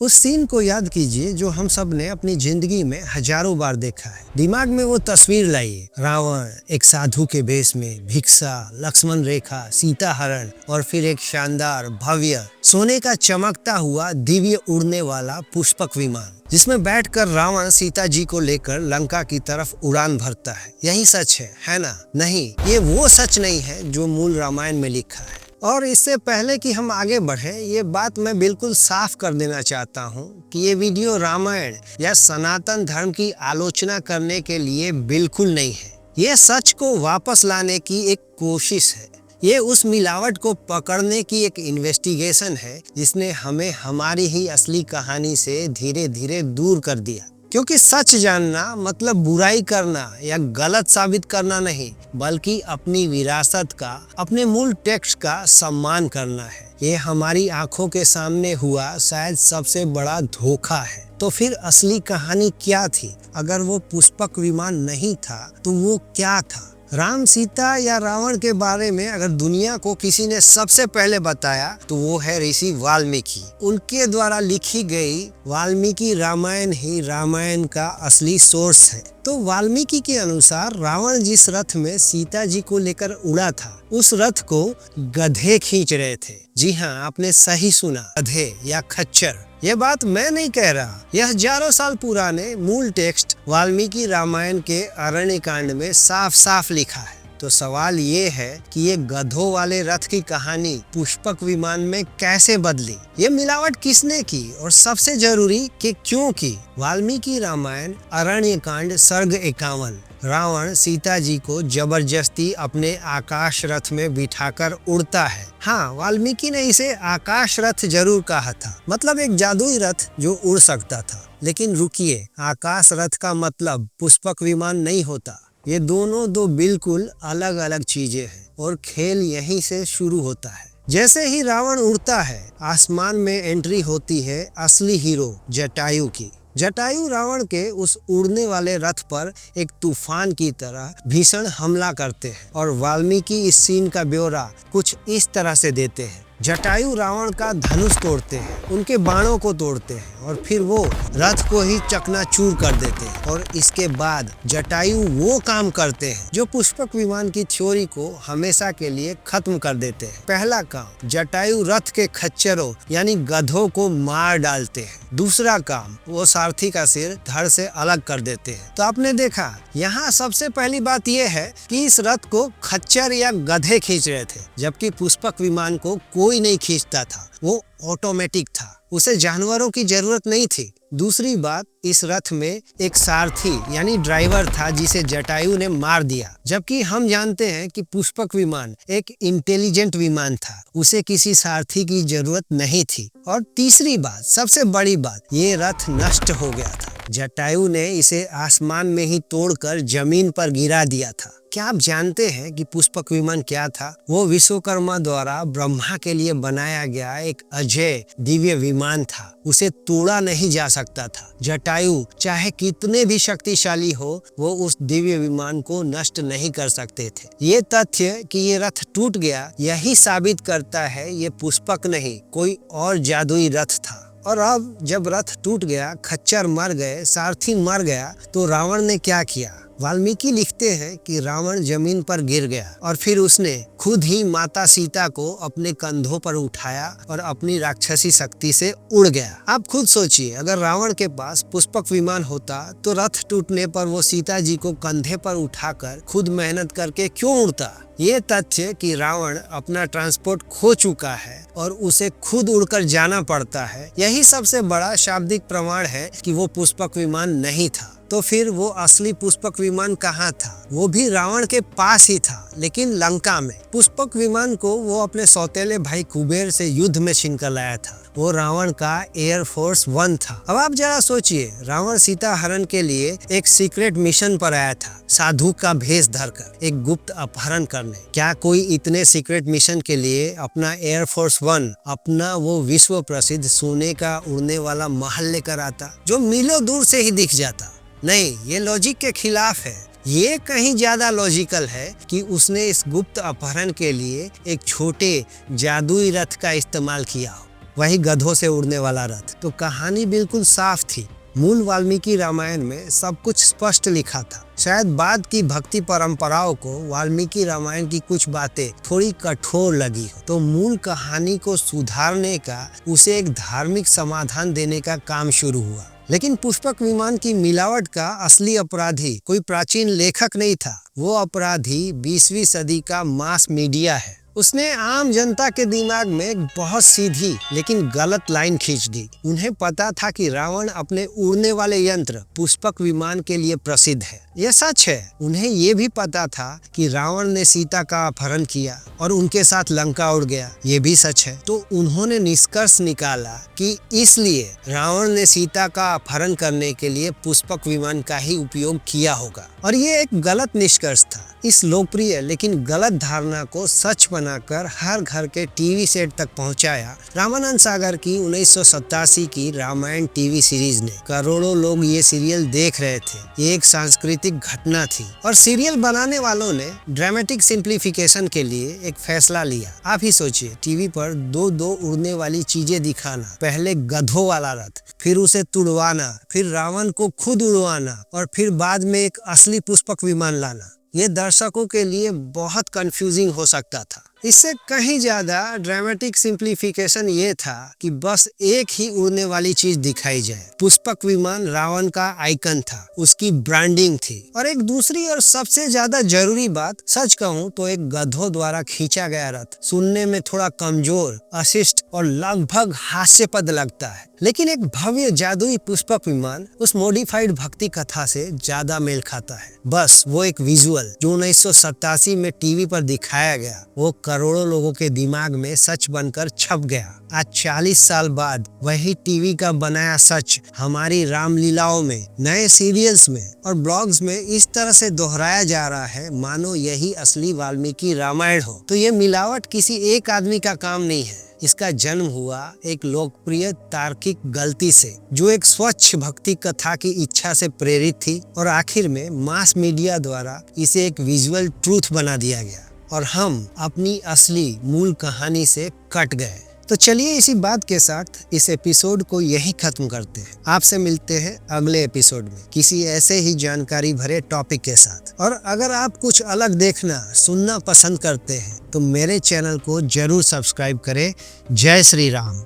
उस सीन को याद कीजिए जो हम सब ने अपनी जिंदगी में हजारों बार देखा है। दिमाग में वो तस्वीर लाइए, रावण एक साधु के भेष में, भिक्षा, लक्ष्मण रेखा, सीता हरण और फिर एक शानदार भव्य सोने का चमकता हुआ दिव्य उड़ने वाला पुष्पक विमान, जिसमें बैठकर रावण सीता जी को लेकर लंका की तरफ उड़ान भरता है। यही सच है ना? नहीं, ये वो सच नहीं है जो मूल रामायण में लिखा है। और इससे पहले कि हम आगे बढ़े, ये बात मैं बिल्कुल साफ कर देना चाहता हूँ कि ये वीडियो रामायण या सनातन धर्म की आलोचना करने के लिए बिल्कुल नहीं है। ये सच को वापस लाने की एक कोशिश है। ये उस मिलावट को पकड़ने की एक इन्वेस्टिगेशन है जिसने हमें हमारी ही असली कहानी से धीरे धीरे दूर कर दिया। क्योंकि सच जानना मतलब बुराई करना या गलत साबित करना नहीं, बल्कि अपनी विरासत का, अपने मूल टेक्स्ट का सम्मान करना है। ये हमारी आंखों के सामने हुआ शायद सबसे बड़ा धोखा है। तो फिर असली कहानी क्या थी? अगर वो पुष्पक विमान नहीं था तो वो क्या था? राम, सीता या रावण के बारे में अगर दुनिया को किसी ने सबसे पहले बताया तो वो है ऋषि वाल्मीकि। उनके द्वारा लिखी गई वाल्मीकि रामायण ही रामायण का असली सोर्स है। तो वाल्मीकि के अनुसार रावण जिस रथ में सीता जी को लेकर उड़ा था, उस रथ को गधे खींच रहे थे। जी हाँ, आपने सही सुना, गधे या खच्चर। ये बात मैं नहीं कह रहा, यह हजारों साल पुराने मूल टेक्स्ट वाल्मीकि रामायण के अरण्य कांड में साफ साफ लिखा है। तो सवाल ये है कि ये गधों वाले रथ की कहानी पुष्पक विमान में कैसे बदली? ये मिलावट किसने की? और सबसे जरूरी कि क्यों की? वाल्मीकि रामायण अरण्य कांड सर्ग 51 रावण सीता जी को जबरदस्ती अपने आकाश रथ में बिठाकर उड़ता है। हाँ, वाल्मीकि ने इसे आकाश रथ जरूर कहा था, मतलब एक जादुई रथ जो उड़ सकता था। लेकिन रुकिए, आकाश रथ का मतलब पुष्पक विमान नहीं होता। ये दोनों दो बिल्कुल अलग अलग चीजें हैं और खेल यहीं से शुरू होता है। जैसे ही रावण उड़ता है, आसमान में एंट्री होती है असली हीरो जटायु की। जटायु रावण के उस उड़ने वाले रथ पर एक तूफान की तरह भीषण हमला करते हैं और वाल्मीकि इस सीन का ब्यौरा कुछ इस तरह से देते हैं। जटायु रावण का धनुष तोड़ते हैं, उनके बाणों को तोड़ते हैं और फिर वो रथ को ही चकनाचूर कर देते हैं। और इसके बाद जटायु वो काम करते हैं जो पुष्पक विमान की थ्योरी को हमेशा के लिए खत्म कर देते हैं। पहला काम, जटायु रथ के खच्चरों यानी गधों को मार डालते हैं। दूसरा काम, वो सारथी का सिर धड़ से अलग कर देते हैं। तो आपने देखा, यहाँ सबसे पहली बात यह है कि इस रथ को खच्चर या गधे खींच रहे थे, जबकि पुष्पक विमान को कोई नहीं खींचता था, वो ऑटोमेटिक था, उसे जानवरों की जरूरत नहीं थी। दूसरी बात, इस रथ में एक सारथी यानी ड्राइवर था जिसे जटायु ने मार दिया, जबकि हम जानते हैं कि पुष्पक विमान एक इंटेलिजेंट विमान था, उसे किसी सारथी की जरूरत नहीं थी। और तीसरी बात, सबसे बड़ी बात, ये रथ नष्ट हो गया था। जटायु ने इसे आसमान में ही तोड़कर जमीन पर गिरा दिया था। क्या आप जानते हैं कि पुष्पक विमान क्या था? वो विश्वकर्मा द्वारा ब्रह्मा के लिए बनाया गया एक अजय दिव्य विमान था। उसे तोड़ा नहीं जा सकता था। जटायु चाहे कितने भी शक्तिशाली हो, वो उस दिव्य विमान को नष्ट नहीं कर सकते थे। ये तथ्य कि ये रथ टूट गया, यही साबित करता है ये पुष्पक नहीं, कोई और जादुई रथ था। और अब जब रथ टूट गया, खच्चर मर गए, सारथी मर गया, तो रावण ने क्या किया? वाल्मीकि लिखते हैं कि रावण जमीन पर गिर गया और फिर उसने खुद ही माता सीता को अपने कंधों पर उठाया और अपनी राक्षसी शक्ति से उड़ गया। आप खुद सोचिए, अगर रावण के पास पुष्पक विमान होता तो रथ टूटने पर वो सीता जी को कंधे पर उठाकर खुद मेहनत करके क्यों उड़ता? ये तथ्य कि रावण अपना ट्रांसपोर्ट खो चुका है और उसे खुद उड़कर जाना पड़ता है, यही सबसे बड़ा शाब्दिक प्रमाण है कि वो पुष्पक विमान नहीं था। तो फिर वो असली पुष्पक विमान कहाँ था? वो भी रावण के पास ही था, लेकिन लंका में। पुष्पक विमान को वो अपने सौतेले भाई कुबेर से युद्ध में छीन कर लाया था। वो रावण का एयरफोर्स 1 था। अब आप जरा सोचिए, रावण सीता हरण के लिए एक सीक्रेट मिशन पर आया था, साधु का भेष धरकर एक गुप्त अपहरण करने। क्या कोई इतने सीक्रेट मिशन के लिए अपना एयरफोर्स 1, अपना वो विश्व प्रसिद्ध सोने का उड़ने वाला महल लेकर आता, जो मीलों दूर से ही दिख जाता? नहीं, ये लॉजिक के खिलाफ है। ये कहीं ज्यादा लॉजिकल है कि उसने इस गुप्त अपहरण के लिए एक छोटे जादुई रथ का इस्तेमाल किया हो। वही गधों से उड़ने वाला रथ। तो कहानी बिल्कुल साफ थी। मूल वाल्मीकि रामायण में सब कुछ स्पष्ट लिखा था। शायद बाद की भक्ति परंपराओं को वाल्मीकि रामायण की कुछ बातें थोड़ी कठोर लगी हो, तो मूल कहानी को सुधारने का, उसे एक धार्मिक समाधान देने का काम शुरू हुआ। लेकिन पुष्पक विमान की मिलावट का असली अपराधी कोई प्राचीन लेखक नहीं था। वो अपराधी 20वीं सदी का मास मीडिया है। उसने आम जनता के दिमाग में एक बहुत सीधी लेकिन गलत लाइन खींच दी। उन्हें पता था कि रावण अपने उड़ने वाले यंत्र पुष्पक विमान के लिए प्रसिद्ध है। यह सच है। उन्हें ये भी पता था कि रावण ने सीता का अपहरण किया और उनके साथ लंका उड़ गया। ये भी सच है। तो उन्होंने निष्कर्ष निकाला कि इसलिए रावण ने सीता का अपहरण करने के लिए पुष्पक विमान का ही उपयोग किया होगा। और ये एक गलत निष्कर्ष था। इस लोकप्रिय लेकिन गलत धारणा को सच बनाकर हर घर के टीवी सेट तक पहुंचाया रामानंद सागर की 1987 की रामायण टीवी सीरीज ने। करोड़ों लोग ये सीरियल देख रहे थे। ये एक सांस्कृतिक घटना थी और सीरियल बनाने वालों ने ड्रामेटिक सिंप्लीफिकेशन के लिए एक फैसला लिया। आप ही सोचिए, टीवी पर दो उड़ने वाली चीजें दिखाना, पहले गधों वाला रथ, फिर उसे तुड़वाना, फिर रावण को खुद उड़वाना और फिर बाद में एक असली पुष्पक विमान लाना। ये दर्शकों के लिए बहुत कंफ्यूजिंग हो सकता था। इससे कहीं ज्यादा ड्रामेटिक सिंप्लीफिकेशन ये था कि बस एक ही उड़ने वाली चीज दिखाई जाए। पुष्पक विमान रावण का आइकन था, उसकी ब्रांडिंग थी। और एक दूसरी और सबसे ज्यादा जरूरी बात, सच कहूँ तो एक गधों द्वारा खींचा गया रथ सुनने में थोड़ा कमजोर, अशिष्ट और लगभग हास्यपद लगता है। लेकिन एक भव्य जादुई पुष्पक विमान उस मॉडिफाइड भक्ति कथा से ज्यादा मेल खाता है। बस वो एक विजुअल जो 1987 में टीवी पर दिखाया गया, वो करोड़ों लोगों के दिमाग में सच बनकर छप गया। आज 40 साल बाद वही टीवी का बनाया सच हमारी रामलीलाओं में, नए सीरियल्स में और ब्लॉग्स में इस तरह से दोहराया जा रहा है मानो यही असली वाल्मीकि रामायण हो। तो ये मिलावट किसी एक आदमी का काम नहीं है। इसका जन्म हुआ एक लोकप्रिय तार्किक गलती से, जो एक स्वच्छ भक्ति कथा की इच्छा से प्रेरित थी और आखिर में मास मीडिया द्वारा इसे एक विजुअल ट्रूथ बना दिया गया और हम अपनी असली मूल कहानी से कट गए। तो चलिए इसी बात के साथ इस एपिसोड को यही खत्म करते हैं। आपसे मिलते हैं अगले एपिसोड में किसी ऐसे ही जानकारी भरे टॉपिक के साथ। और अगर आप कुछ अलग देखना, सुनना पसंद करते हैं तो मेरे चैनल को जरूर सब्सक्राइब करें। जय श्री राम।